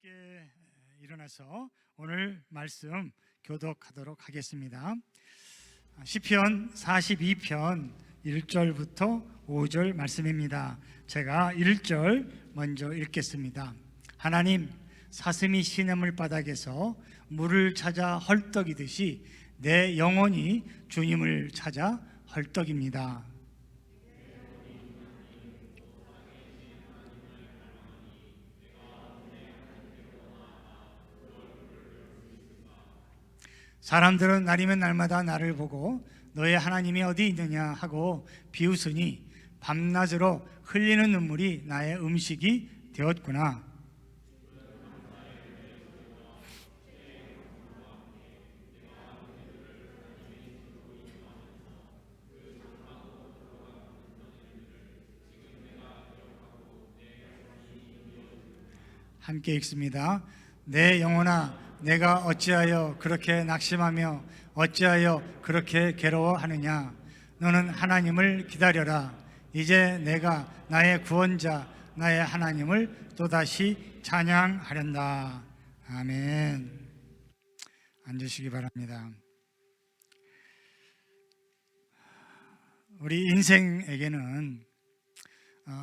함께 일어나서 오늘 말씀 교독하도록 하겠습니다. 시편 42편 1절부터 5절 말씀입니다. 제가 1절 먼저 읽겠습니다. 하나님, 사슴이 시냇물 바닥에서 물을 찾아 헐떡이듯이 내 영혼이 주님을 찾아 헐떡입니다. 사람들은 날이면 날마다 나를 보고 너의 하나님이 어디 있느냐 하고 비웃으니 밤낮으로 흘리는 눈물이 나의 음식이 되었구나. 함께 읽습니다. 내 영혼아, 내가 어찌하여 그렇게 낙심하며 어찌하여 그렇게 괴로워하느냐. 너는 하나님을 기다려라. 이제 내가 나의 구원자 나의 하나님을 또다시 찬양하련다. 아멘. 앉으시기 바랍니다. 우리 인생에게는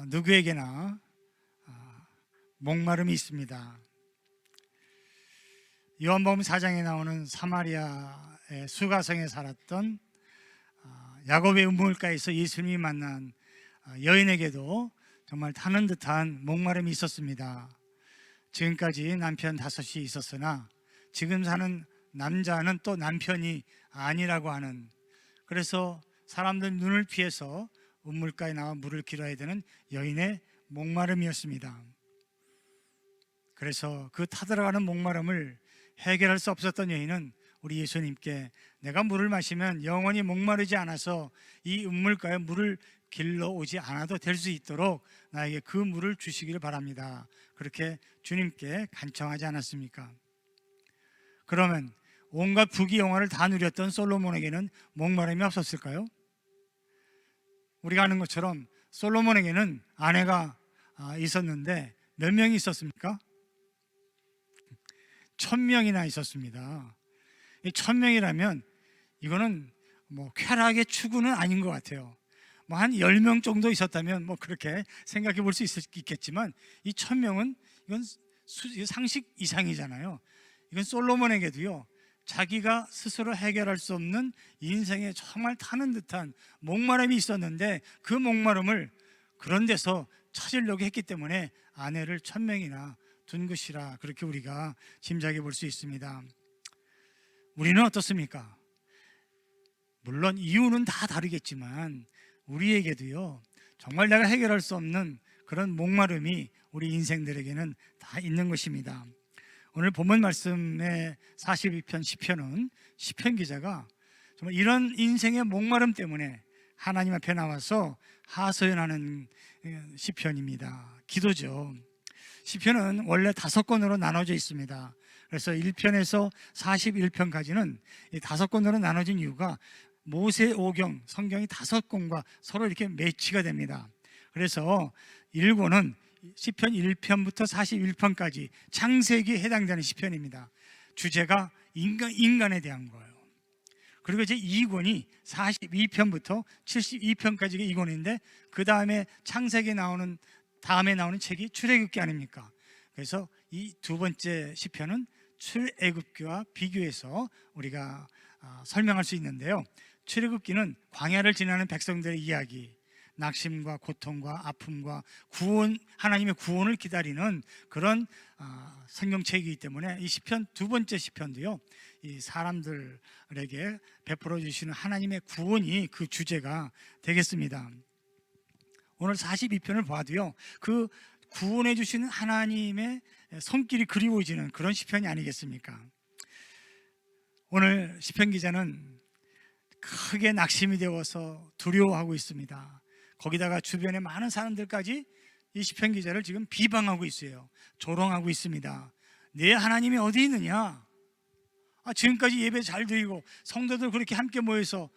누구에게나 목마름이 있습니다. 요한복음 4장에 나오는 사마리아의 수가성에 살았던 야곱의 우물가에서 예수님이 만난 여인에게도 정말 타는 듯한 목마름이 있었습니다. 지금까지 남편 5이 있었으나 지금 사는 남자는 또 남편이 아니라고 하는, 그래서 사람들 눈을 피해서 우물가에 나와 물을 길어야 되는 여인의 목마름이었습니다. 그래서 그 타들어가는 목마름을 해결할 수 없었던 여인은 우리 예수님께 내가 물을 마시면 영원히 목마르지 않아서 이 우물가에 물을 길러오지 않아도 될 수 있도록 나에게 그 물을 주시기를 바랍니다. 그렇게 주님께 간청하지 않았습니까? 그러면 온갖 부귀영화를 다 누렸던 솔로몬에게는 목마름이 없었을까요? 우리가 아는 것처럼 솔로몬에게는 아내가 있었는데 몇 명이 있었습니까? 1000명이나 있었습니다. 1000명이라면 이거는 쾌락의 추구는 아닌 것 같아요. 한 10명 정도 있었다면 그렇게 생각해 볼 수 있겠지만 이 1000명은 이건 상식 이상이잖아요. 이건 솔로몬에게도요, 자기가 스스로 해결할 수 없는 인생에 정말 타는 듯한 목마름이 있었는데 그 목마름을 그런 데서 찾으려고 했기 때문에 아내를 1000명이나 둔 것이라, 그렇게 우리가 짐작해 볼 수 있습니다. 우리는 어떻습니까? 물론 이유는 다 다르겠지만 우리에게도요, 정말 내가 해결할 수 없는 그런 목마름이 우리 인생들에게는 다 있는 것입니다. 오늘 본문 말씀의 42편 시편은 시편 기자가 정말 이런 인생의 목마름 때문에 하나님 앞에 나와서 하소연하는 시편입니다. 기도죠. 시편은 원래 5권으로 나눠져 있습니다. 그래서 1편에서 41편까지는 이 5권으로 나눠진 이유가 모세오경 성경이 5권과 서로 이렇게 매치가 됩니다. 그래서 1권은 시편 1편부터 41편까지 창세기에 해당되는 시편입니다. 주제가 인간에 대한 거예요. 그리고 이제 2권이 42편부터 72편까지가 2권인데 그 다음에 창세기에 나오는 다음에 나오는 책이 출애굽기 아닙니까? 그래서 이 두 번째 시편은 출애굽기와 비교해서 우리가 설명할 수 있는데요. 출애굽기는 광야를 지나는 백성들의 이야기, 낙심과 고통과 아픔과 구원, 하나님의 구원을 기다리는 그런 성경책이기 때문에 이 시편 두 번째 시편도요, 이 사람들에게 베풀어 주시는 하나님의 구원이 그 주제가 되겠습니다. 오늘 42편을 봐도요, 그 구원해 주시는 하나님의 손길이 그리워지는 그런 시편이 아니겠습니까? 오늘 시편 기자는 크게 낙심이 되어서 두려워하고 있습니다. 거기다가 주변에 많은 사람들까지 이 시편 기자를 지금 비방하고 있어요. 조롱하고 있습니다. 내 하나님이 어디 있느냐? 지금까지 예배 잘 드리고 성도들 그렇게 함께 모여서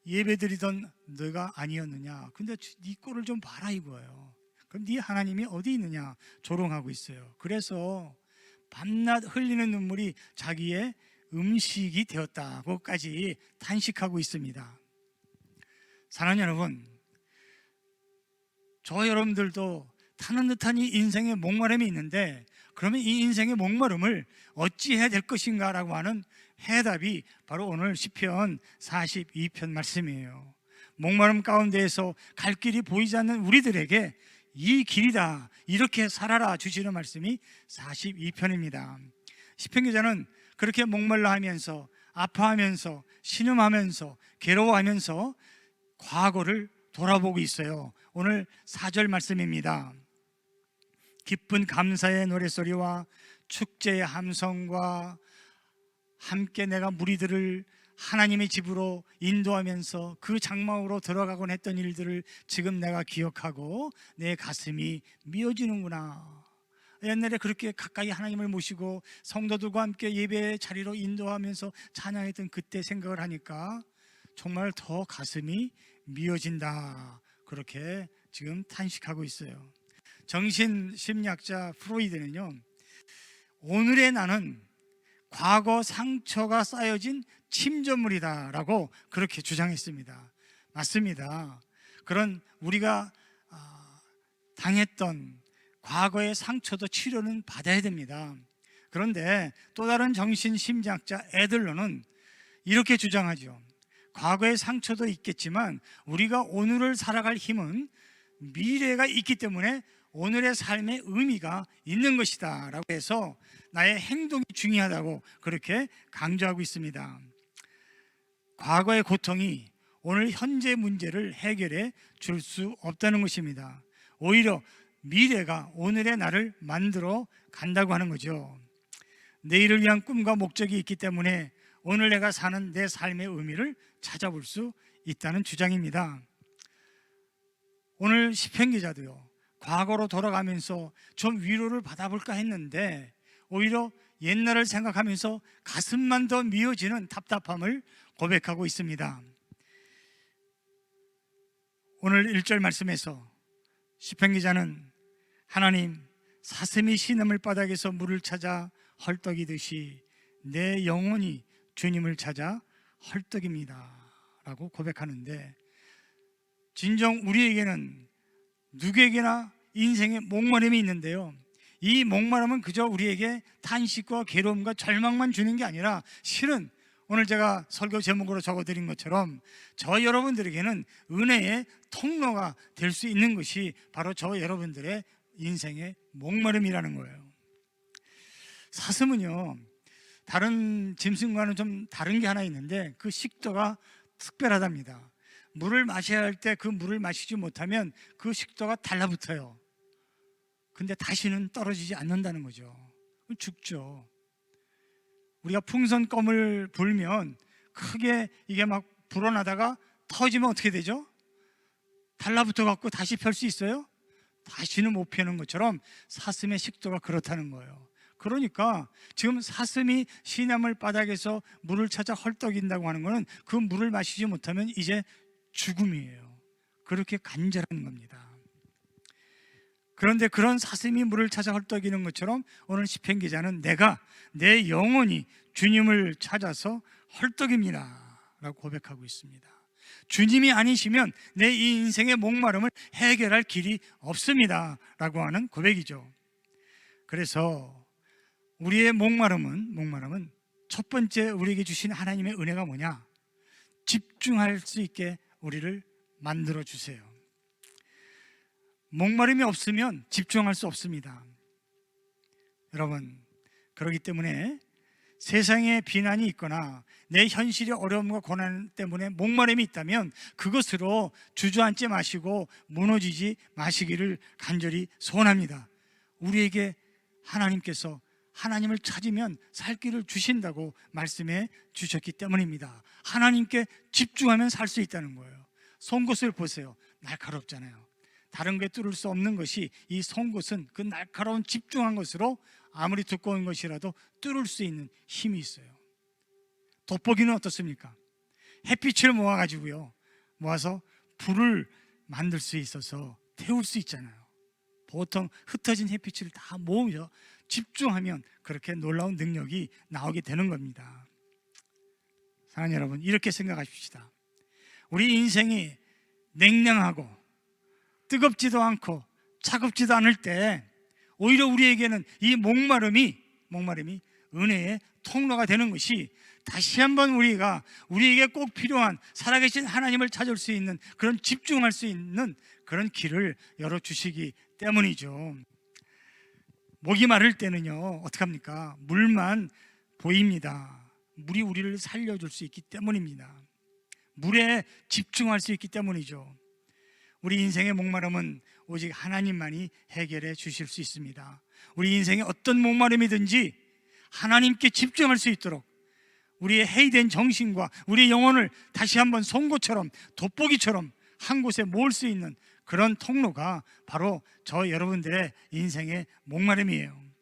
예배드리던 너가 아니었느냐? 근데 네 꼴을 좀 봐라 이거예요. 그럼 네 하나님이 어디 있느냐? 조롱하고 있어요. 그래서 밤낮 흘리는 눈물이 자기의 음식이 되었다고까지 탄식하고 있습니다. 사랑하는 여러분, 저 여러분들도 타는 듯한 이 인생의 목마름이 있는데, 그러면 이 인생의 목마름을 어찌해야 될 것인가 라고 하는 해답이 바로 오늘 시편 42편 말씀이에요. 목마름 가운데에서 갈 길이 보이지 않는 우리들에게 이 길이다, 이렇게 살아라 주시는 말씀이 42편입니다. 시편 기자는 그렇게 목말라 하면서, 아파하면서, 신음하면서, 괴로워하면서 과거를 돌아보고 있어요. 오늘 4절 말씀입니다. 기쁜 감사의 노랫소리와 축제의 함성과 함께 내가 무리들을 하나님의 집으로 인도하면서 그 장막으로 들어가곤 했던 일들을 지금 내가 기억하고 내 가슴이 미어지는구나. 옛날에 그렇게 가까이 하나님을 모시고 성도들과 함께 예배의 자리로 인도하면서 찬양했던 그때 생각을 하니까 정말 더 가슴이 미어진다, 그렇게 지금 탄식하고 있어요. 정신심리학자 프로이드는요, 오늘의 나는 과거 상처가 쌓여진 침전물이다라고 그렇게 주장했습니다. 맞습니다. 그런 우리가 당했던 과거의 상처도 치료는 받아야 됩니다. 그런데 또 다른 정신심리학자 애들러는 이렇게 주장하죠. 과거의 상처도 있겠지만 우리가 오늘을 살아갈 힘은 미래가 있기 때문에 오늘의 삶의 의미가 있는 것이다 라고 해서 나의 행동이 중요하다고 그렇게 강조하고 있습니다. 과거의 고통이 오늘 현재 문제를 해결해 줄 수 없다는 것입니다. 오히려 미래가 오늘의 나를 만들어 간다고 하는 거죠. 내일을 위한 꿈과 목적이 있기 때문에 오늘 내가 사는 내 삶의 의미를 찾아볼 수 있다는 주장입니다. 오늘 시편 기자도요, 과거로 돌아가면서 좀 위로를 받아볼까 했는데 오히려 옛날을 생각하면서 가슴만 더 미어지는 답답함을 고백하고 있습니다. 오늘 1절 말씀에서 시편 기자는 하나님, 사슴이 시냇물 바닥에서 물을 찾아 헐떡이듯이 내 영혼이 주님을 찾아 헐떡입니다 라고 고백하는데, 진정 우리에게는 누구에게나 인생에 목마름이 있는데요, 이 목마름은 그저 우리에게 탄식과 괴로움과 절망만 주는 게 아니라 실은 오늘 제가 설교 제목으로 적어드린 것처럼 저 여러분들에게는 은혜의 통로가 될 수 있는 것이 바로 저 여러분들의 인생의 목마름이라는 거예요. 사슴은요, 다른 짐승과는 좀 다른 게 하나 있는데 그 식도가 특별하답니다. 물을 마셔야 할 때 그 물을 마시지 못하면 그 식도가 달라붙어요. 근데 다시는 떨어지지 않는다는 거죠. 죽죠. 우리가 풍선 껌을 불면 크게 이게 막 불어나다가 터지면 어떻게 되죠? 달라붙어 갖고 다시 펼 수 있어요? 다시는 못 펴는 것처럼 사슴의 식도가 그렇다는 거예요. 그러니까 지금 사슴이 시냇물 바닥에서 물을 찾아 헐떡인다고 하는 것은 그 물을 마시지 못하면 이제 죽음이에요. 그렇게 간절한 겁니다. 그런데 그런 사슴이 물을 찾아 헐떡이는 것처럼 오늘 시편 기자는 내가 내 영혼이 주님을 찾아서 헐떡입니다 라고 고백하고 있습니다. 주님이 아니시면 내 이 인생의 목마름을 해결할 길이 없습니다 라고 하는 고백이죠. 그래서 우리의 목마름은 첫 번째 우리에게 주신 하나님의 은혜가 뭐냐? 집중할 수 있게 우리를 만들어 주세요. 목마름이 없으면 집중할 수 없습니다. 여러분, 그렇기 때문에 세상에 비난이 있거나 내 현실의 어려움과 고난 때문에 목마름이 있다면 그것으로 주저앉지 마시고 무너지지 마시기를 간절히 소원합니다. 우리에게 하나님께서 하나님을 찾으면 살 길을 주신다고 말씀해 주셨기 때문입니다. 하나님께 집중하면 살 수 있다는 거예요. 송곳을 보세요. 날카롭잖아요. 다른 게 뚫을 수 없는 것이 이 송곳은 그 날카로운 집중한 것으로 아무리 두꺼운 것이라도 뚫을 수 있는 힘이 있어요. 돋보기는 어떻습니까? 햇빛을 모아서 불을 만들 수 있어서 태울 수 있잖아요. 보통 흩어진 햇빛을 다 모으죠. 집중하면 그렇게 놀라운 능력이 나오게 되는 겁니다. 사랑하는 여러분, 이렇게 생각하십시다. 우리 인생이 냉랭하고 뜨겁지도 않고 차갑지도 않을 때 오히려 우리에게는 이 목마름이 은혜의 통로가 되는 것이 다시 한번 우리에게 꼭 필요한 살아계신 하나님을 찾을 수 있는, 그런 집중할 수 있는 그런 길을 열어주시기 때문이죠. 목이 마를 때는요, 어떡합니까? 물만 보입니다. 물이 우리를 살려줄 수 있기 때문입니다. 물에 집중할 수 있기 때문이죠. 우리 인생의 목마름은 오직 하나님만이 해결해 주실 수 있습니다. 우리 인생의 어떤 목마름이든지 하나님께 집중할 수 있도록 우리의 해이된 정신과 우리의 영혼을 다시 한번 송곳처럼, 돋보기처럼 한 곳에 모을 수 있는 그런 통로가 바로 저 여러분들의 인생의 목마름이에요.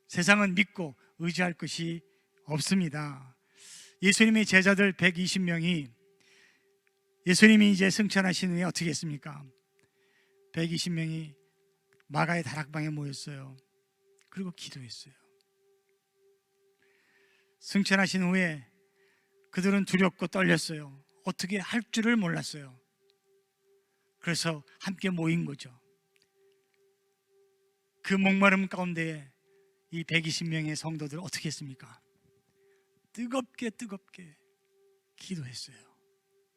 세상은 믿고 의지할 것이 없습니다. 예수님의 제자들 120명이 예수님이 이제 승천하신 후에 어떻게 했습니까? 120명이 마가의 다락방에 모였어요. 그리고 기도했어요. 승천하신 후에 그들은 두렵고 떨렸어요. 어떻게 할 줄을 몰랐어요. 그래서 함께 모인 거죠. 그 목마름 가운데 이 120명의 성도들 어떻게 했습니까? 뜨겁게 기도했어요.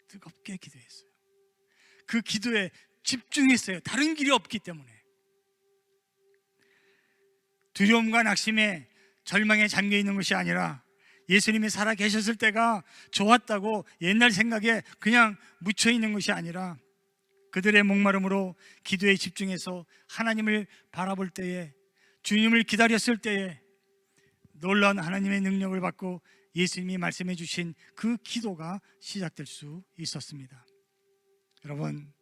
뜨겁게 기도했어요. 그 기도에 집중했어요. 다른 길이 없기 때문에. 두려움과 낙심에 절망에 잠겨 있는 것이 아니라 예수님이 살아 계셨을 때가 좋았다고 옛날 생각에 그냥 묻혀 있는 것이 아니라 그들의 목마름으로 기도에 집중해서 하나님을 바라볼 때에, 주님을 기다렸을 때에 놀라운 하나님의 능력을 받고 예수님이 말씀해 주신 그 기도가 시작될 수 있었습니다. 여러분,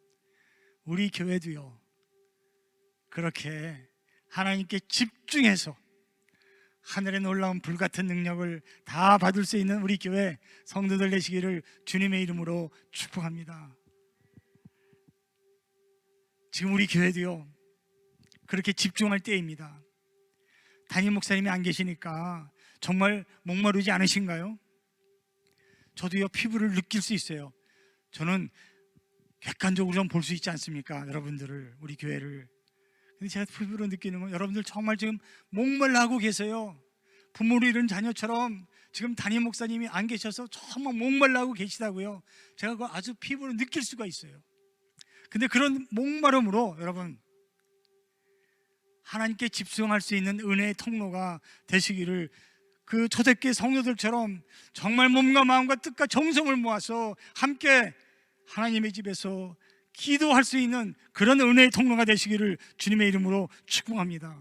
우리 교회도요, 그렇게 하나님께 집중해서 하늘의 놀라운 불같은 능력을 다 받을 수 있는 우리 교회 성도들 되시기를 주님의 이름으로 축복합니다. 지금 우리 교회도요, 그렇게 집중할 때입니다. 담임 목사님이 안 계시니까 정말 목마르지 않으신가요? 저도요, 피부를 느낄 수 있어요. 저는 객관적으로 좀 볼 수 있지 않습니까? 여러분들을, 우리 교회를. 근데 제가 피부로 느끼는 건 여러분들 정말 지금 목말라 하고 계세요. 부모를 잃은 자녀처럼 지금 담임 목사님이 안 계셔서 정말 목말라 하고 계시다고요. 제가 그거 아주 피부로 느낄 수가 있어요. 근데 그런 목마름으로 여러분, 하나님께 집중할 수 있는 은혜의 통로가 되시기를, 그 초대교회 성도들처럼 정말 몸과 마음과 뜻과 정성을 모아서 함께 하나님의 집에서 기도할 수 있는 그런 은혜의 통로가 되시기를 주님의 이름으로 축복합니다.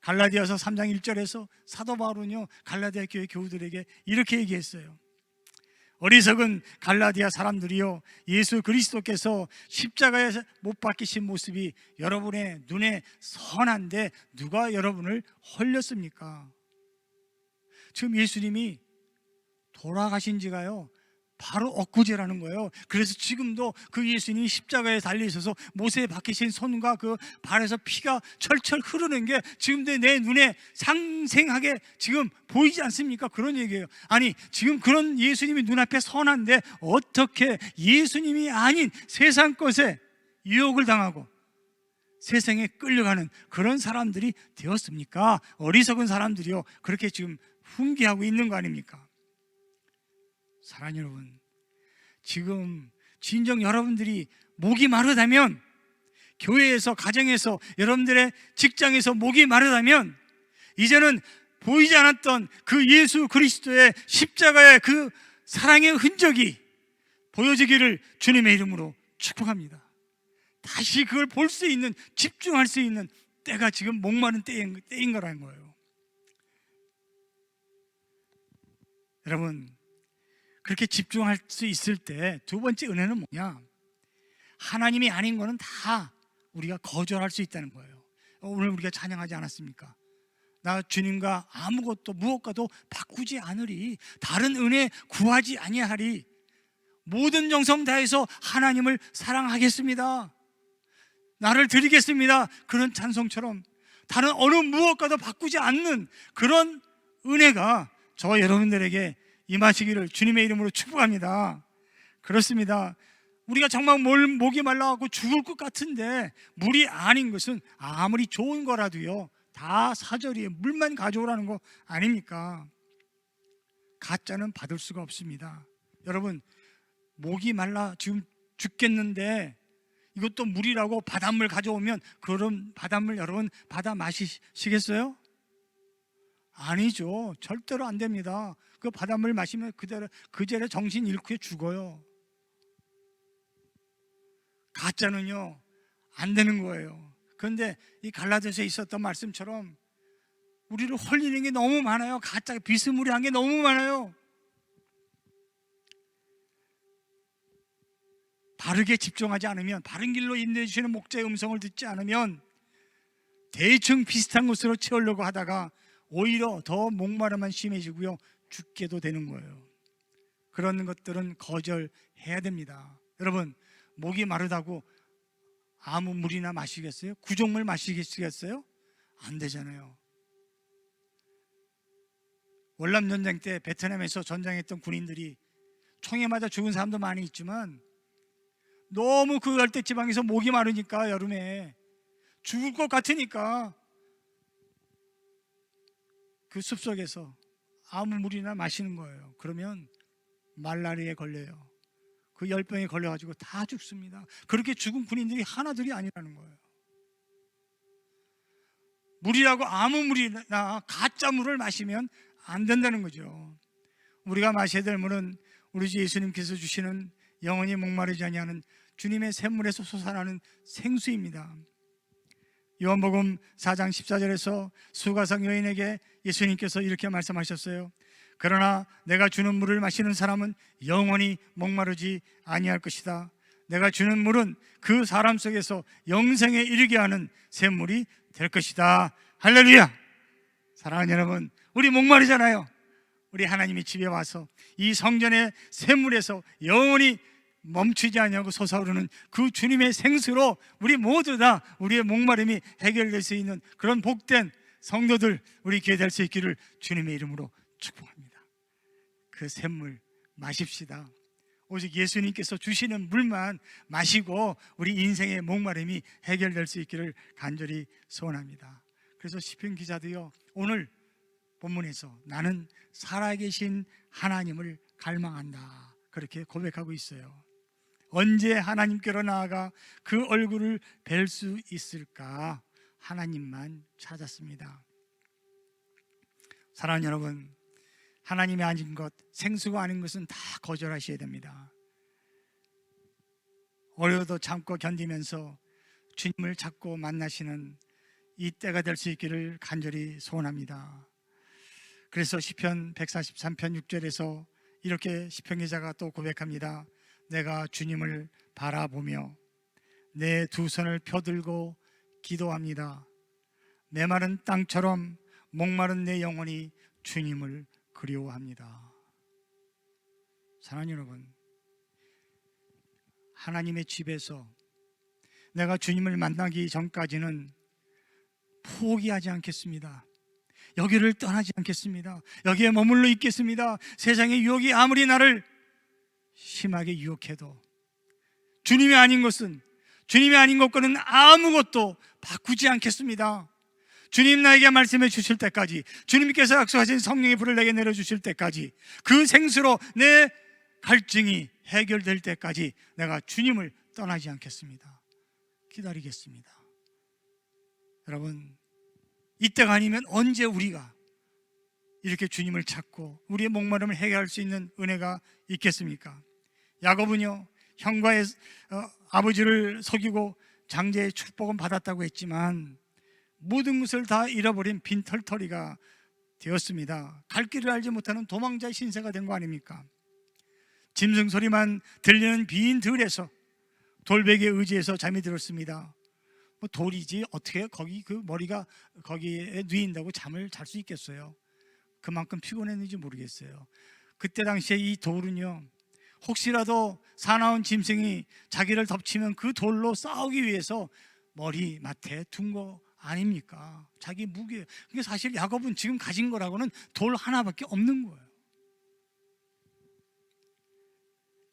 갈라디아서 3장 1절에서 사도 바울은요, 갈라디아 교회 교우들에게 이렇게 얘기했어요. 어리석은 갈라디아 사람들이요, 예수 그리스도께서 십자가에 못 박히신 모습이 여러분의 눈에 선한데 누가 여러분을 홀렸습니까? 지금 예수님이 돌아가신 지가요 바로 엊그제라는 거예요. 그래서 지금도 그 예수님이 십자가에 달려 있어서 못에 박히신 손과 그 발에서 피가 철철 흐르는 게 지금도 내 눈에 상생하게 지금 보이지 않습니까? 그런 얘기예요. 아니, 지금 그런 예수님이 눈앞에 선한데 어떻게 예수님이 아닌 세상 것에 유혹을 당하고 세상에 끌려가는 그런 사람들이 되었습니까? 어리석은 사람들이요, 그렇게 지금 훈계하고 있는 거 아닙니까? 사랑하는 여러분, 지금 진정 여러분들이 목이 마르다면, 교회에서, 가정에서, 여러분들의 직장에서 목이 마르다면 이제는 보이지 않았던 그 예수 그리스도의 십자가의 그 사랑의 흔적이 보여지기를 주님의 이름으로 축복합니다. 다시 그걸 볼 수 있는, 집중할 수 있는 때가 지금 목마른 때인 거라는 거예요. 여러분, 그렇게 집중할 수 있을 때 두 번째 은혜는 뭐냐? 하나님이 아닌 거는 다 우리가 거절할 수 있다는 거예요. 오늘 우리가 찬양하지 않았습니까? 나 주님과 아무것도 무엇과도 바꾸지 않으리, 다른 은혜 구하지 아니하리, 모든 정성 다해서 하나님을 사랑하겠습니다, 나를 드리겠습니다, 그런 찬송처럼 다른 어느 무엇과도 바꾸지 않는 그런 은혜가 저와 여러분들에게 임하시기를 주님의 이름으로 축복합니다. 그렇습니다. 우리가 정말 목이 말라갖고 죽을 것 같은데 물이 아닌 것은 아무리 좋은 거라도요 다 사절이에요. 물만 가져오라는 거 아닙니까? 가짜는 받을 수가 없습니다. 여러분, 목이 말라 지금 죽겠는데 이것도 물이라고 바닷물 가져오면 그런 바닷물 여러분 받아 마시겠어요? 아니죠. 절대로 안 됩니다. 그 바닷물 마시면 그대로 정신 잃고 죽어요. 가짜는요 안 되는 거예요. 그런데 이 갈라디아서에 있었던 말씀처럼 우리를 홀리는 게 너무 많아요. 가짜 비스무리한 게 너무 많아요. 바르게 집중하지 않으면, 바른 길로 인도해 주시는 목자의 음성을 듣지 않으면 대충 비슷한 것으로 채우려고 하다가 오히려 더 목마름만 심해지고요 죽게도 되는 거예요. 그런 것들은 거절해야 됩니다. 여러분, 목이 마르다고 아무 물이나 마시겠어요? 구종물 마시겠어요? 안 되잖아요. 월남전쟁 때 베트남에서 전장했던 군인들이 총에 맞아 죽은 사람도 많이 있지만 너무 그 열대지방에서 목이 마르니까 여름에 죽을 것 같으니까 그 숲속에서 아무 물이나 마시는 거예요. 그러면 말라리아에 걸려요. 그 열병에 걸려가지고 다 죽습니다. 그렇게 죽은 군인들이 하나둘이 아니라는 거예요. 물이라고 아무 물이나 가짜 물을 마시면 안 된다는 거죠. 우리가 마셔야 될 물은 우리 주 예수님께서 주시는 영원히 목마르지 아니하는 주님의 샘물에서 솟아나는 생수입니다. 요한복음 4장 14절에서 수가성 여인에게 예수님께서 이렇게 말씀하셨어요. 그러나 내가 주는 물을 마시는 사람은 영원히 목마르지 아니할 것이다. 내가 주는 물은 그 사람 속에서 영생에 이르게 하는 샘물이 될 것이다. 할렐루야. 사랑하는 여러분, 우리 목마르잖아요. 우리 하나님이 집에 와서 이 성전의 샘물에서 영원히 멈추지 않냐고 솟아오르는 그 주님의 생수로 우리 모두 다 우리의 목마름이 해결될 수 있는 그런 복된 성도들 우리 기회 될 수 있기를 주님의 이름으로 축복합니다. 그 샘물 마십시다. 오직 예수님께서 주시는 물만 마시고 우리 인생의 목마름이 해결될 수 있기를 간절히 소원합니다. 그래서 시편 기자도요 오늘 본문에서 나는 살아계신 하나님을 갈망한다 그렇게 고백하고 있어요. 언제 하나님께로 나아가 그 얼굴을 뵐 수 있을까? 하나님만 찾았습니다. 사랑하는 여러분, 하나님이 아닌 것, 생수가 아닌 것은 다 거절하셔야 됩니다. 어려도 참고 견디면서 주님을 찾고 만나시는 이 때가 될 수 있기를 간절히 소원합니다. 그래서 시편 143편 6절에서 이렇게 시편 기자가 또 고백합니다. 내가 주님을 바라보며 내 두 손을 펴들고 기도합니다. 메마른 땅처럼 목마른 내 영혼이 주님을 그리워합니다. 사랑하는 여러분, 하나님의 집에서 내가 주님을 만나기 전까지는 포기하지 않겠습니다. 여기를 떠나지 않겠습니다. 여기에 머물러 있겠습니다. 세상의 유혹이 아무리 나를 심하게 유혹해도 주님이 아닌 것은, 주님이 아닌 것과는 아무것도 바꾸지 않겠습니다. 주님 나에게 말씀해 주실 때까지, 주님께서 약속하신 성령의 불을 내게 내려주실 때까지, 그 생수로 내 갈증이 해결될 때까지 내가 주님을 떠나지 않겠습니다. 기다리겠습니다. 여러분, 이때가 아니면 언제 우리가 이렇게 주님을 찾고 우리의 목마름을 해결할 수 있는 은혜가 있겠습니까? 야곱은요 형과의 아버지를 속이고 장제의 축복은 받았다고 했지만 모든 것을 다 잃어버린 빈털터리가 되었습니다. 갈 길을 알지 못하는 도망자의 신세가 된 거 아닙니까? 짐승 소리만 들리는 빈 들에서 돌베개에 의지해서 잠이 들었습니다. 뭐 돌이지 어떻게 거기 그 머리가 거기에 누인다고 잠을 잘 수 있겠어요? 그만큼 피곤했는지 모르겠어요. 그때 당시에 이 돌은요 혹시라도 사나운 짐승이 자기를 덮치면 그 돌로 싸우기 위해서 머리맡에 둔 거 아닙니까? 자기 무기예요. 그게 사실 야곱은 지금 가진 거라고는 돌 하나밖에 없는 거예요.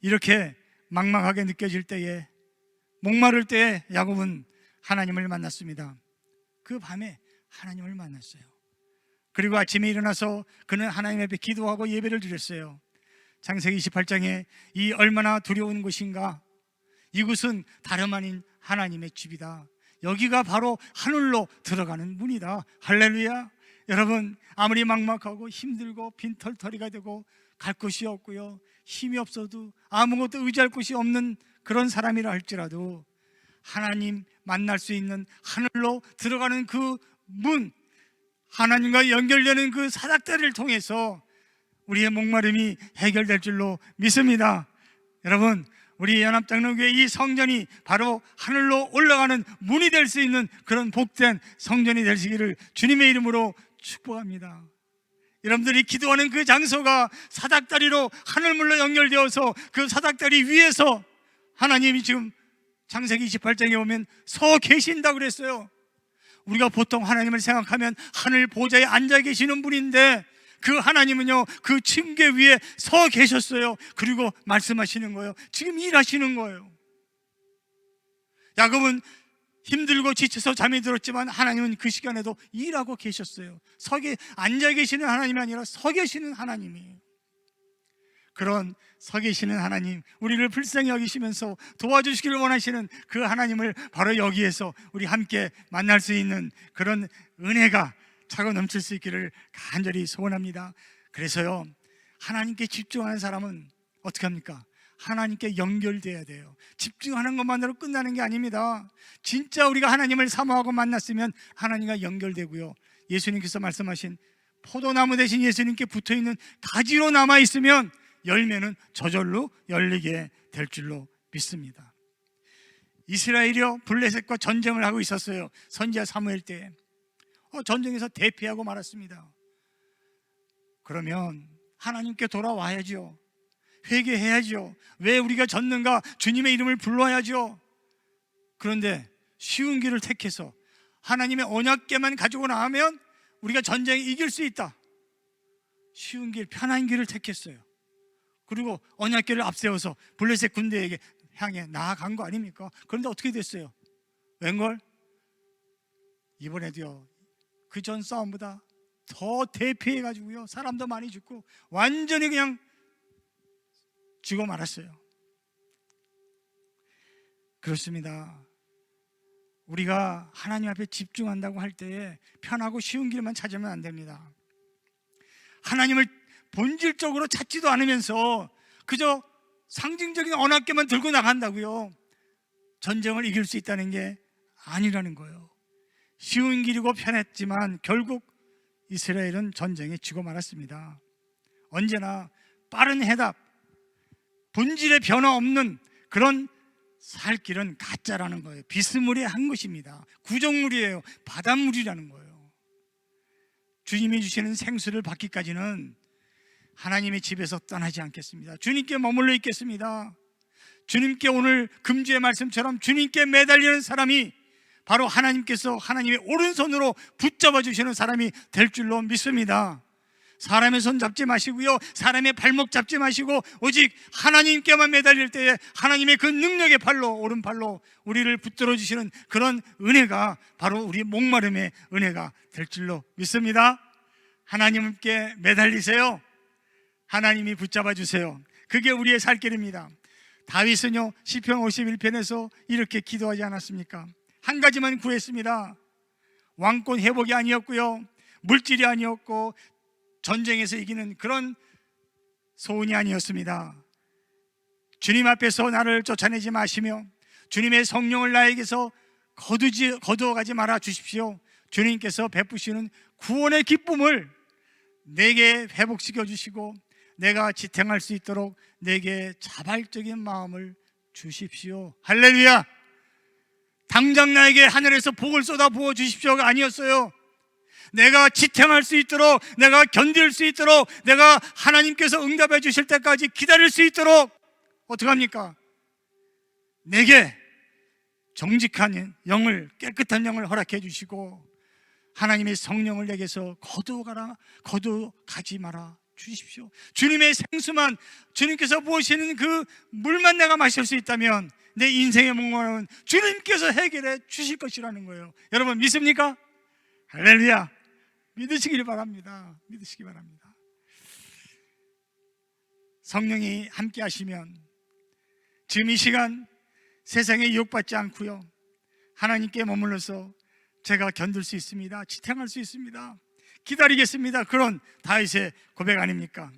이렇게 막막하게 느껴질 때에, 목마를 때에 야곱은 하나님을 만났습니다. 그 밤에 하나님을 만났어요. 그리고 아침에 일어나서 그는 하나님 앞에 기도하고 예배를 드렸어요. 창세기 28장에 이 얼마나 두려운 곳인가, 이곳은 다름 아닌 하나님의 집이다, 여기가 바로 하늘로 들어가는 문이다. 할렐루야. 여러분, 아무리 막막하고 힘들고 빈털터리가 되고 갈 곳이 없고요, 힘이 없어도 아무것도 의지할 곳이 없는 그런 사람이라 할지라도 하나님 만날 수 있는 하늘로 들어가는 그 문, 하나님과 연결되는 그 사닥다리를 통해서 우리의 목마름이 해결될 줄로 믿습니다. 여러분, 우리 연합장로교회 이 성전이 바로 하늘로 올라가는 문이 될 수 있는 그런 복된 성전이 되시기를 주님의 이름으로 축복합니다. 여러분들이 기도하는 그 장소가 사닥다리로 하늘물로 연결되어서 그 사닥다리 위에서 하나님이 지금 창세기 28장에 보면 서 계신다고 그랬어요. 우리가 보통 하나님을 생각하면 하늘 보좌에 앉아 계시는 분인데 그 하나님은요, 그 침대 위에 서 계셨어요. 그리고 말씀하시는 거예요. 지금 일하시는 거예요. 야곱은 힘들고 지쳐서 잠이 들었지만 하나님은 그 시간에도 일하고 계셨어요. 앉아 계시는 하나님이 아니라 서 계시는 하나님이에요. 그런 서 계시는 하나님, 우리를 불쌍히 여기시면서 도와주시기를 원하시는 그 하나님을 바로 여기에서 우리 함께 만날 수 있는 그런 은혜가 차고 넘칠 수 있기를 간절히 소원합니다. 그래서요, 하나님께 집중하는 사람은 어떻게 합니까? 하나님께 연결돼야 돼요. 집중하는 것만으로 끝나는 게 아닙니다. 진짜 우리가 하나님을 사모하고 만났으면 하나님과 연결되고요, 예수님께서 말씀하신 포도나무 대신 예수님께 붙어있는 가지로 남아있으면 열매는 저절로 열리게 될 줄로 믿습니다. 이스라엘이요, 블레셋과 전쟁을 하고 있었어요. 선지자 사무엘 때 전쟁에서 대패하고 말았습니다. 그러면 하나님께 돌아와야죠. 회개해야죠. 왜 우리가 졌는가 주님의 이름을 불러야죠. 그런데 쉬운 길을 택해서 하나님의 언약궤만 가지고 나가면 우리가 전쟁에 이길 수 있다, 쉬운 길, 편한 길을 택했어요. 그리고 언약궤를 앞세워서 블레셋 군대에게 향해 나아간 거 아닙니까? 그런데 어떻게 됐어요? 웬걸? 이번에도요, 그 전 싸움보다 더 대피해가지고요, 사람도 많이 죽고 완전히 그냥 죽어 말았어요. 그렇습니다. 우리가 하나님 앞에 집중한다고 할 때에 편하고 쉬운 길만 찾으면 안 됩니다. 하나님을 본질적으로 찾지도 않으면서 그저 상징적인 언약궤만 들고 나간다고요, 전쟁을 이길 수 있다는 게 아니라는 거예요. 쉬운 길이고 편했지만 결국 이스라엘은 전쟁에 지고 말았습니다. 언제나 빠른 해답, 본질의 변화 없는 그런 살 길은 가짜라는 거예요. 비스무리한 것입니다. 구정물이에요. 바닷물이라는 거예요. 주님이 주시는 생수를 받기까지는 하나님의 집에서 떠나지 않겠습니다. 주님께 머물러 있겠습니다. 주님께, 오늘 금주의 말씀처럼 주님께 매달리는 사람이 바로 하나님께서 하나님의 오른손으로 붙잡아 주시는 사람이 될 줄로 믿습니다. 사람의 손 잡지 마시고요, 사람의 발목 잡지 마시고 오직 하나님께만 매달릴 때에 하나님의 그 능력의 팔로, 오른팔로 우리를 붙들어 주시는 그런 은혜가 바로 우리 목마름의 은혜가 될 줄로 믿습니다. 하나님께 매달리세요. 하나님이 붙잡아 주세요. 그게 우리의 살 길입니다. 다윗은요, 시편 51편에서 이렇게 기도하지 않았습니까? 한 가지만 구했습니다. 왕권 회복이 아니었고요, 물질이 아니었고, 전쟁에서 이기는 그런 소원이 아니었습니다. 주님 앞에서 나를 쫓아내지 마시며 주님의 성령을 나에게서 거두어가지 말아 주십시오. 주님께서 베푸시는 구원의 기쁨을 내게 회복시켜 주시고 내가 지탱할 수 있도록 내게 자발적인 마음을 주십시오. 할렐루야. 당장 나에게 하늘에서 복을 쏟아 부어 주십시오가 아니었어요. 내가 지탱할 수 있도록, 내가 견딜 수 있도록, 내가 하나님께서 응답해 주실 때까지 기다릴 수 있도록 어떻게 합니까? 내게 정직한 영을, 깨끗한 영을 허락해 주시고 하나님의 성령을 내게서 거두가지 말아 주십시오. 주님의 생수만, 주님께서 부으시는 그 물만 내가 마실 수 있다면 내 인생의 목마름은 주님께서 해결해 주실 것이라는 거예요. 여러분 믿습니까? 할렐루야. 믿으시길 바랍니다. 믿으시기 바랍니다. 성령이 함께 하시면 지금 이 시간 세상에 유혹받지 않고요, 하나님께 머물러서 제가 견딜 수 있습니다. 지탱할 수 있습니다. 기다리겠습니다. 그런 다윗의 고백 아닙니까?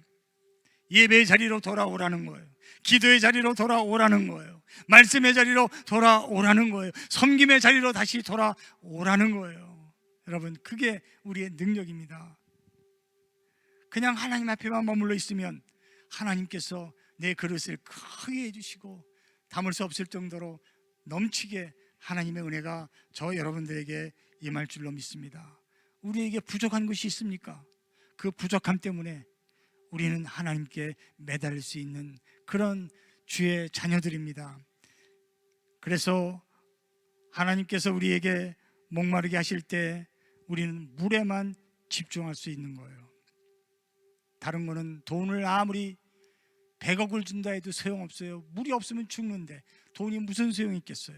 예배의 자리로 돌아오라는 거예요. 기도의 자리로 돌아오라는 거예요. 말씀의 자리로 돌아오라는 거예요. 섬김의 자리로 다시 돌아오라는 거예요. 여러분, 그게 우리의 능력입니다. 그냥 하나님 앞에만 머물러 있으면 하나님께서 내 그릇을 크게 해주시고 담을 수 없을 정도로 넘치게 하나님의 은혜가 저 여러분들에게 임할 줄로 믿습니다. 우리에게 부족한 것이 있습니까? 그 부족함 때문에 우리는 하나님께 매달릴 수 있는 그런 주의 자녀들입니다. 그래서 하나님께서 우리에게 목마르게 하실 때 우리는 물에만 집중할 수 있는 거예요. 다른 거는 돈을 아무리 100억을 준다 해도 소용없어요. 물이 없으면 죽는데 돈이 무슨 소용이 있겠어요?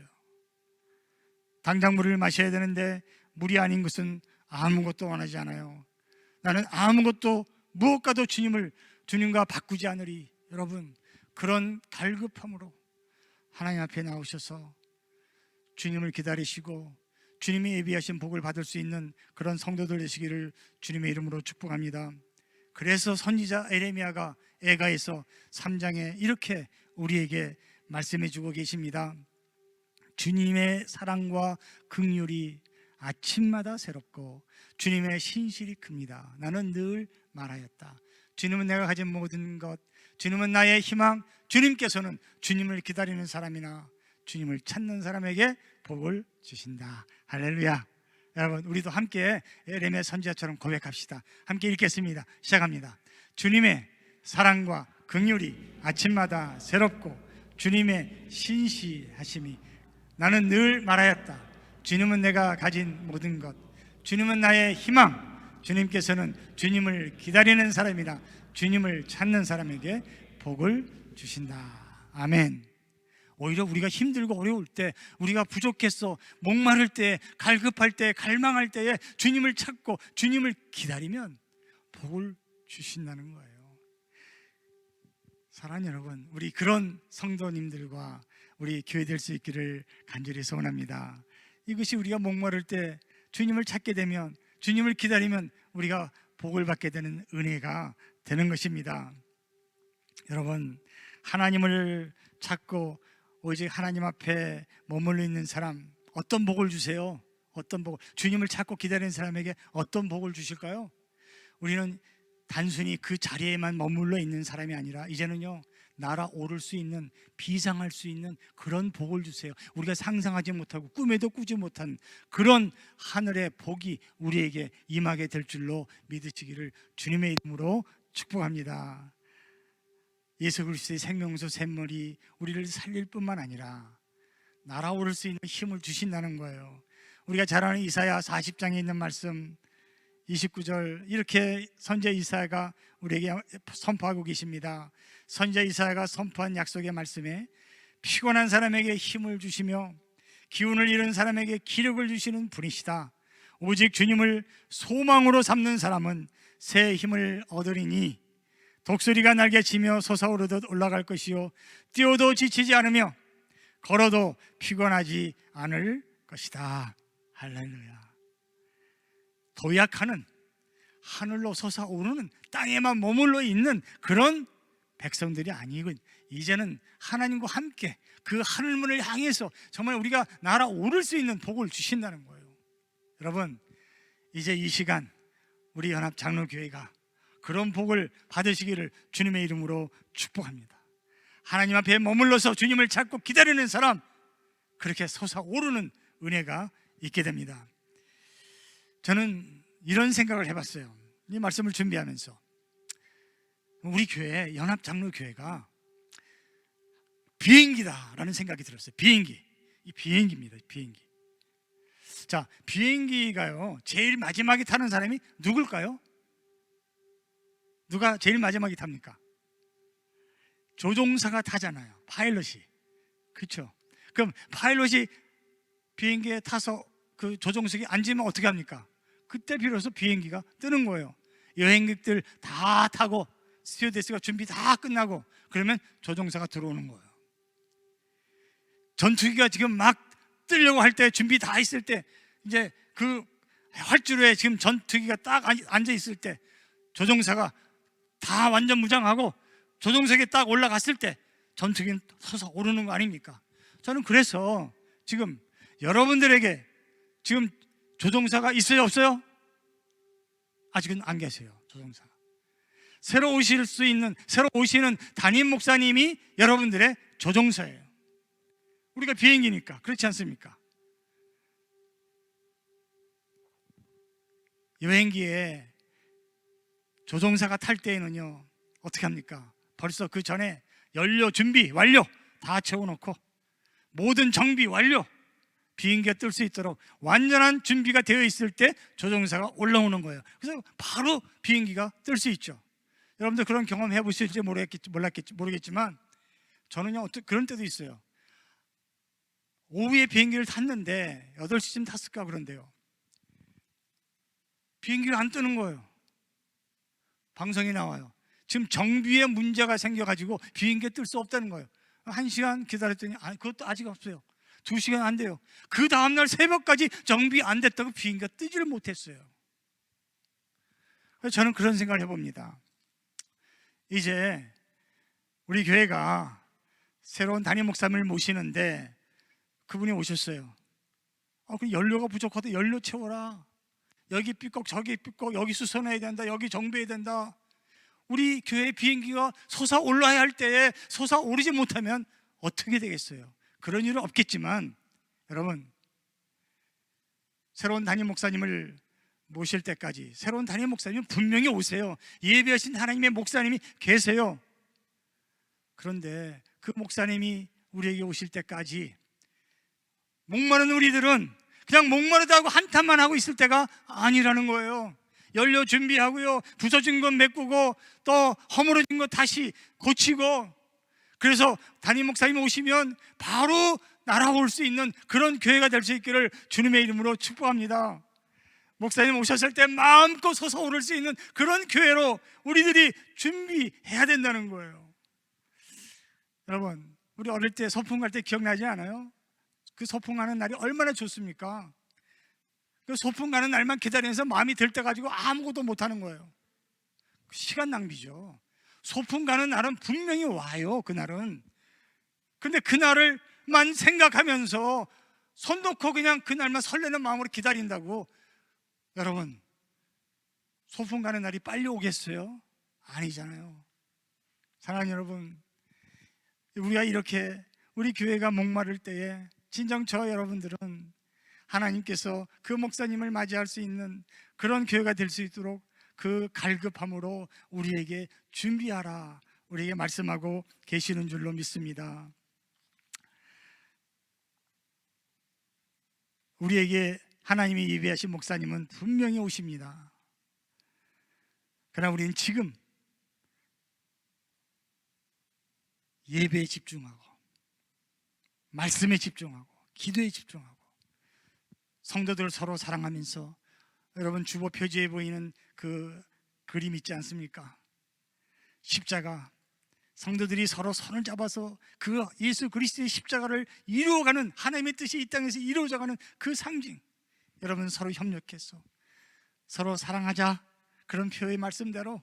당장 물을 마셔야 되는데 물이 아닌 것은 아무것도 원하지 않아요. 나는 아무것도 무엇과도 주님과 바꾸지 않으리. 여러분, 그런 갈급함으로 하나님 앞에 나오셔서 주님을 기다리시고 주님이 예비하신 복을 받을 수 있는 그런 성도들 되시기를 주님의 이름으로 축복합니다. 그래서 선지자 에레미야가 에가에서 3장에 이렇게 우리에게 말씀해 주고 계십니다. 주님의 사랑과 긍휼이 아침마다 새롭고 주님의 신실이 큽니다. 나는 늘 말하였다. 주님은 내가 가진 모든 것, 주님은 나의 희망, 주님께서는 주님을 기다리는 사람이나 주님을 찾는 사람에게 복을 주신다. 할렐루야. 여러분, 우리도 함께 에레미야 선지자처럼 고백합시다. 함께 읽겠습니다. 시작합니다. 주님의 사랑과 긍휼이 아침마다 새롭고 주님의 신실하심이 나는 늘 말하였다. 주님은 내가 가진 모든 것, 주님은 나의 희망, 주님께서는 주님을 기다리는 사람이나 주님을 찾는 사람에게 복을 주신다. 아멘. 오히려 우리가 힘들고 어려울 때, 우리가 부족해서 목마를 때, 갈급할 때, 갈망할 때에 주님을 찾고 주님을 기다리면 복을 주신다는 거예요. 사랑하는 여러분, 우리 그런 성도님들과 우리 교회 될 수 있기를 간절히 소원합니다. 이것이 우리가 목마를 때 주님을 찾게 되면, 주님을 기다리면 우리가 복을 받게 되는 은혜가 되는 것입니다. 여러분, 하나님을 찾고 오직 하나님 앞에 머물러 있는 사람, 어떤 복을 주세요? 어떤 복을, 주님을 찾고 기다리는 사람에게 어떤 복을 주실까요? 우리는 단순히 그 자리에만 머물러 있는 사람이 아니라 이제는요, 날아오를 수 있는, 비상할 수 있는 그런 복을 주세요. 우리가 상상하지 못하고 꿈에도 꾸지 못한 그런 하늘의 복이 우리에게 임하게 될 줄로 믿으시기를 주님의 이름으로 축복합니다. 예수 그리스도의 생명수 샘물이 우리를 살릴 뿐만 아니라 날아오를 수 있는 힘을 주신다는 거예요. 우리가 잘 아는 이사야 40장에 있는 말씀 29절, 이렇게 선지자 이사야가 우리에게 선포하고 계십니다. 선지자 이사야가 선포한 약속의 말씀에 피곤한 사람에게 힘을 주시며 기운을 잃은 사람에게 기력을 주시는 분이시다. 오직 주님을 소망으로 삼는 사람은 새 힘을 얻으리니 독수리가 날개치며 솟아오르듯 올라갈 것이요 뛰어도 지치지 않으며 걸어도 피곤하지 않을 것이다. 할렐루야. 도약하는, 하늘로 솟아오르는, 땅에만 머물러 있는 그런 백성들이 아니고 이제는 하나님과 함께 그 하늘문을 향해서 정말 우리가 날아오를 수 있는 복을 주신다는 거예요. 여러분, 이제 이 시간 우리 연합장로교회가 그런 복을 받으시기를 주님의 이름으로 축복합니다. 하나님 앞에 머물러서 주님을 찾고 기다리는 사람, 그렇게 솟아오르는 은혜가 있게 됩니다. 저는 이런 생각을 해봤어요. 이 말씀을 준비하면서 우리 교회, 연합장로교회가 비행기다라는 생각이 들었어요. 비행기. 이 비행기입니다. 비행기. 자, 비행기가요, 제일 마지막에 타는 사람이 누굴까요? 누가 제일 마지막에 탑니까? 조종사가 타잖아요. 파일럿이. 그렇죠? 그럼 파일럿이 비행기에 타서 그 조종석에 앉으면 어떻게 합니까? 그때 비로소 비행기가 뜨는 거예요. 여행객들 다 타고 스튜어디스가 준비 다 끝나고 그러면 조종사가 들어오는 거예요. 전투기가 지금 막 뜨려고 할 때, 준비 다 했을 때, 이제 그 활주로에 지금 전투기가 딱 앉아 있을 때, 조종사가 다 완전 무장하고 조종석에 딱 올라갔을 때 전투기는 서서 오르는 거 아닙니까? 저는 그래서 지금 여러분들에게 지금 조종사가 있어요, 없어요? 아직은 안 계세요, 조종사가. 새로 오시는 담임 목사님이 여러분들의 조종사예요. 우리가 비행기니까. 그렇지 않습니까? 여행기에 조종사가 탈 때에는요, 어떻게 합니까? 벌써 그 전에 연료 준비 완료 다 채워놓고 모든 정비 완료, 비행기가 뜰 수 있도록 완전한 준비가 되어 있을 때 조종사가 올라오는 거예요. 그래서 바로 비행기가 뜰 수 있죠. 여러분들 그런 경험 해보실지 모르겠지만 저는요, 그런 때도 있어요. 오후에 비행기를 탔는데 8시쯤 탔을까 그런데요, 비행기가 안 뜨는 거예요. 방송이 나와요. 지금 정비에 문제가 생겨가지고 비행기가 뜰 수 없다는 거예요. 1시간 기다렸더니 그것도 아직 없어요. 2시간 안 돼요. 그 다음날 새벽까지 정비 안 됐다고 비행기가 뜨지를 못했어요. 그래서 저는 그런 생각을 해봅니다. 이제 우리 교회가 새로운 담임 목사님을 모시는데 그분이 오셨어요. 그 연료가 부족하다, 연료 채워라. 여기 삐걱 저기 삐걱, 여기 수선해야 된다, 여기 정비해야 된다. 우리 교회 비행기가 솟아올라야 할 때에 솟아오르지 못하면 어떻게 되겠어요? 그런 일은 없겠지만 여러분, 새로운 담임 목사님을 모실 때까지 새로운 담임 목사님은 분명히 오세요. 예비하신 하나님의 목사님이 계세요. 그런데 그 목사님이 우리에게 오실 때까지 목마른 우리들은 그냥 목마르다고 한탄만 하고 있을 때가 아니라는 거예요. 연료 준비하고요, 부서진 건 메꾸고 또 허물어진 거 다시 고치고, 그래서 담임 목사님 오시면 바로 날아올 수 있는 그런 교회가 될 수 있기를 주님의 이름으로 축복합니다. 목사님 오셨을 때 마음껏 솟아오를 수 있는 그런 교회로 우리들이 준비해야 된다는 거예요. 여러분, 우리 어릴 때 소풍 갈 때 기억나지 않아요? 그 소풍 가는 날이 얼마나 좋습니까? 그 소풍 가는 날만 기다리면서 마음이 들떠가지고 아무것도 못하는 거예요. 시간 낭비죠. 소풍 가는 날은 분명히 와요, 그날은. 근데 그날을만 생각하면서 손 놓고 그냥 그날만 설레는 마음으로 기다린다고, 여러분, 소풍 가는 날이 빨리 오겠어요? 아니잖아요. 사랑하는 여러분, 우리가 이렇게 우리 교회가 목마를 때에 진정 저 여러분들은 하나님께서 그 목사님을 맞이할 수 있는 그런 교회가 될 수 있도록 그 갈급함으로 우리에게 준비하라, 우리에게 말씀하고 계시는 줄로 믿습니다. 우리에게 하나님이 예비하신 목사님은 분명히 오십니다. 그러나 우리는 지금 예배에 집중하고 말씀에 집중하고 기도에 집중하고 성도들 서로 사랑하면서, 여러분 주보 표지에 보이는 그 그림 있지 않습니까? 십자가, 성도들이 서로 손을 잡아서 그 예수 그리스도의 십자가를 이루어가는, 하나님의 뜻이 이 땅에서 이루어져가는 그 상징. 여러분 서로 협력해서 서로 사랑하자, 그런 표의 말씀대로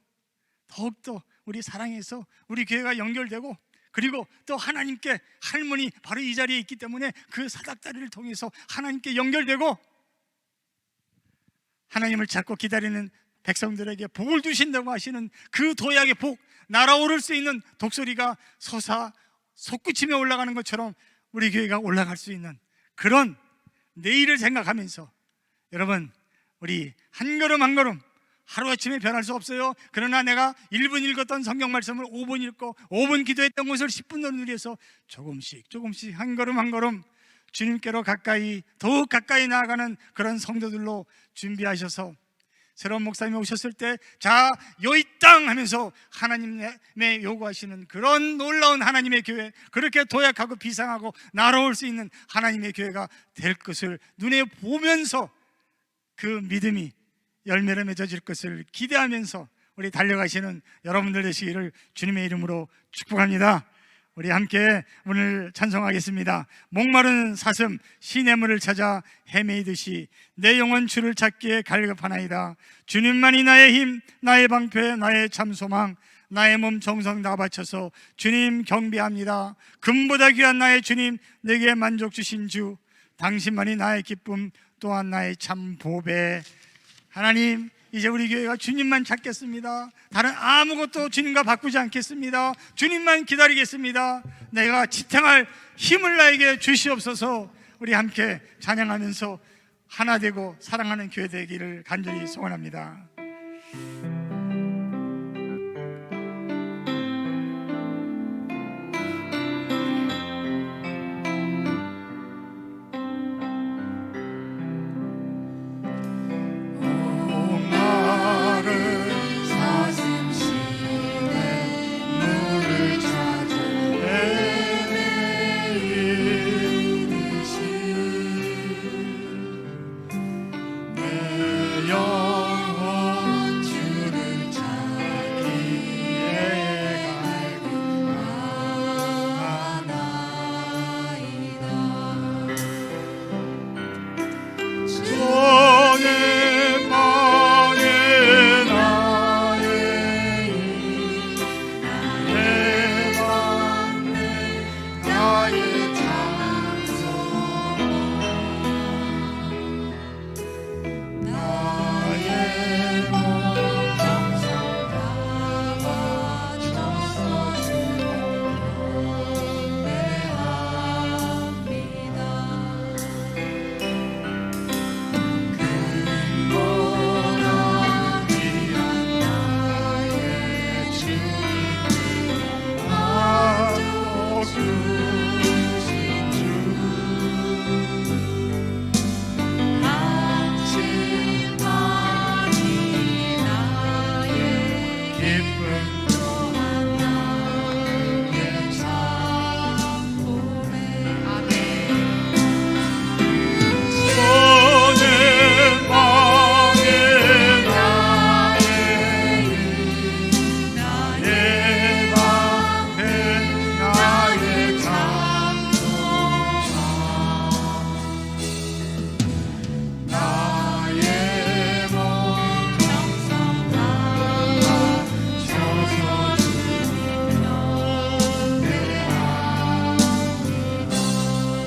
더욱더 우리 사랑해서 우리 교회가 연결되고, 그리고 또 하나님께, 할머니 바로 이 자리에 있기 때문에 그 사닥다리를 통해서 하나님께 연결되고 하나님을 찾고 기다리는 백성들에게 복을 주신다고 하시는 그 도약의 복, 날아오를 수 있는 독소리가 솟구치며 올라가는 것처럼 우리 교회가 올라갈 수 있는 그런 내일을 생각하면서, 여러분 우리 한 걸음 한 걸음, 하루아침에 변할 수 없어요. 그러나 내가 1분 읽었던 성경 말씀을 5분 읽고 5분 기도했던 것을 10분으로 누려서 조금씩 한 걸음 한 걸음 주님께로 가까이, 더욱 가까이 나아가는 그런 성도들로 준비하셔서 새로운 목사님이 오셨을 때 자, 여기 땅 하면서 하나님의 요구하시는 그런 놀라운 하나님의 교회, 그렇게 도약하고 비상하고 날아올 수 있는 하나님의 교회가 될 것을 눈에 보면서 그 믿음이 열매를 맺어질 것을 기대하면서 우리 달려가시는 여러분들 되시기를 주님의 이름으로 축복합니다. 우리 함께 오늘 찬송하겠습니다. 목마른 사슴 시냇물을 찾아 헤매이듯이 내 영혼 주를 찾기에 갈급하나이다. 주님만이 나의 힘, 나의 방패, 나의 참 소망, 나의 몸 정성 다 바쳐서 주님 경배합니다. 금보다 귀한 나의 주님, 내게 만족 주신 주, 당신만이 나의 기쁨, 또한 나의 참 보배. 하나님, 이제 우리 교회가 주님만 찾겠습니다. 다른 아무것도 주님과 바꾸지 않겠습니다. 주님만 기다리겠습니다. 내가 지탱할 힘을 나에게 주시옵소서. 우리 함께 찬양하면서 하나 되고 사랑하는 교회 되기를 간절히 소원합니다.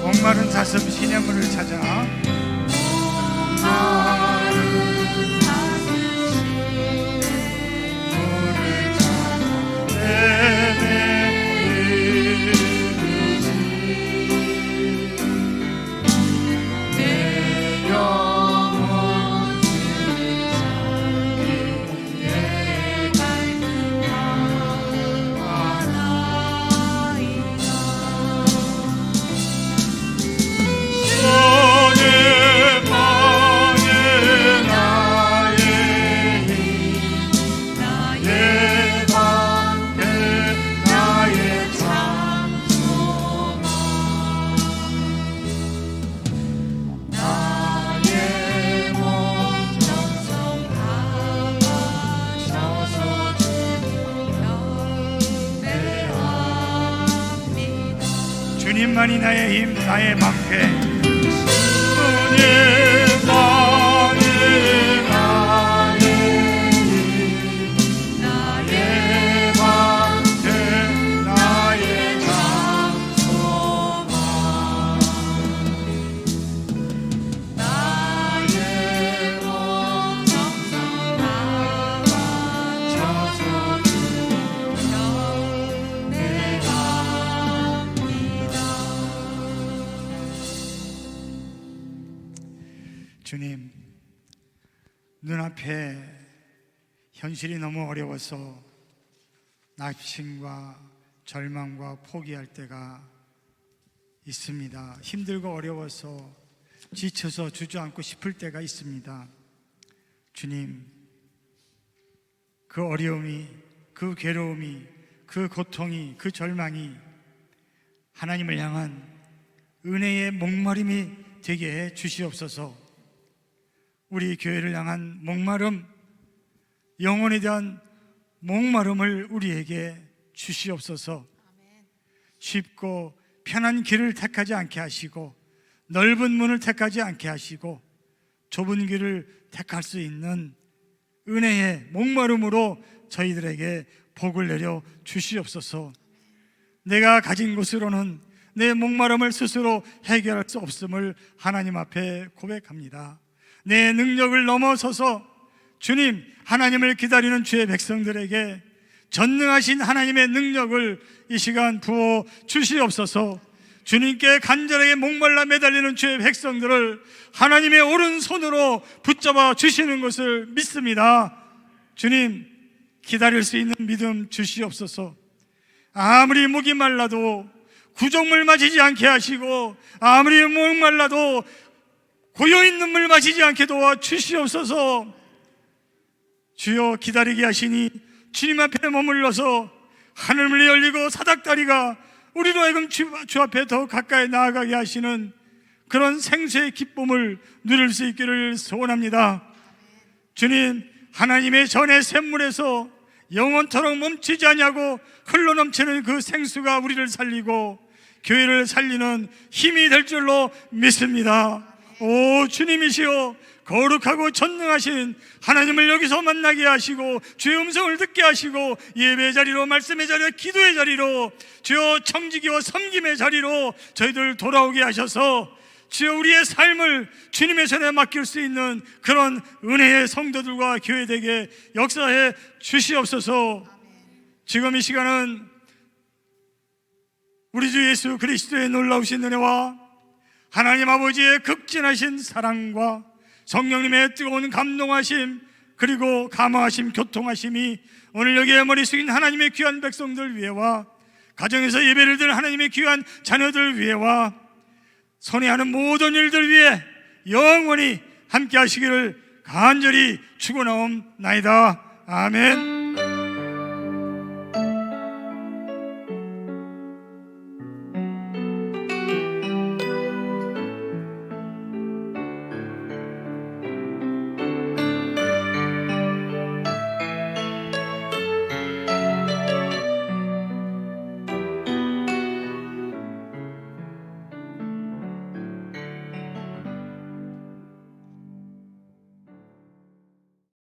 목마른 사슴 시냇물을 찾아 주님만이 나의 힘, 나의 방패. 주님만이 나의 힘, 나의 방패, 나의 장소망, 나의 몸 정성 다 바쳐서 주며 내가 주님, 눈앞에 현실이 너무 어려워서 낙심과 절망과 포기할 때가 있습니다. 힘들고 어려워서 지쳐서 주저앉고 싶을 때가 있습니다. 주님, 그 어려움이, 그 괴로움이, 그 고통이, 그 절망이 하나님을 향한 은혜의 목마름이 되게 해 주시옵소서. 우리 교회를 향한 목마름, 영혼에 대한 목마름을 우리에게 주시옵소서. 쉽고 편한 길을 택하지 않게 하시고 넓은 문을 택하지 않게 하시고 좁은 길을 택할 수 있는 은혜의 목마름으로 저희들에게 복을 내려 주시옵소서. 내가 가진 것으로는 내 목마름을 스스로 해결할 수 없음을 하나님 앞에 고백합니다. 내 능력을 넘어서서 주님, 하나님을 기다리는 주의 백성들에게 전능하신 하나님의 능력을 이 시간 부어 주시옵소서. 주님께 간절하게 목말라 매달리는 주의 백성들을 하나님의 오른손으로 붙잡아 주시는 것을 믿습니다. 주님, 기다릴 수 있는 믿음 주시옵소서. 아무리 목이 말라도 구정물 마시지 않게 하시고 아무리 목말라도 고여있는 물 마시지 않게 도와 주시옵소서. 주여, 기다리게 하시니 주님 앞에 머물러서 하늘문이 열리고 사닥다리가 우리로 하여금 주 앞에 더 가까이 나아가게 하시는 그런 생수의 기쁨을 누릴 수 있기를 소원합니다. 주님, 하나님의 전의 샘물에서 영원토록 멈추지 아니하고 흘러넘치는 그 생수가 우리를 살리고 교회를 살리는 힘이 될 줄로 믿습니다. 오 주님이시여, 거룩하고 전능하신 하나님을 여기서 만나게 하시고 주의 음성을 듣게 하시고 예배의 자리로, 말씀의 자리로, 기도의 자리로, 주여 청지기와 섬김의 자리로 저희들 돌아오게 하셔서 주여 우리의 삶을 주님의 손에 맡길 수 있는 그런 은혜의 성도들과 교회되게 역사해 주시옵소서. 지금 이 시간은 우리 주 예수 그리스도의 놀라우신 은혜와 하나님 아버지의 극진하신 사랑과 성령님의 뜨거운 감동하심, 그리고 감화하심, 교통하심이 오늘 여기에 머리 숙인 하나님의 귀한 백성들 위에와 가정에서 예배를 드리는 하나님의 귀한 자녀들 위에와 손에 하는 모든 일들 위에 영원히 함께 하시기를 간절히 축원하옵나이다. 아멘.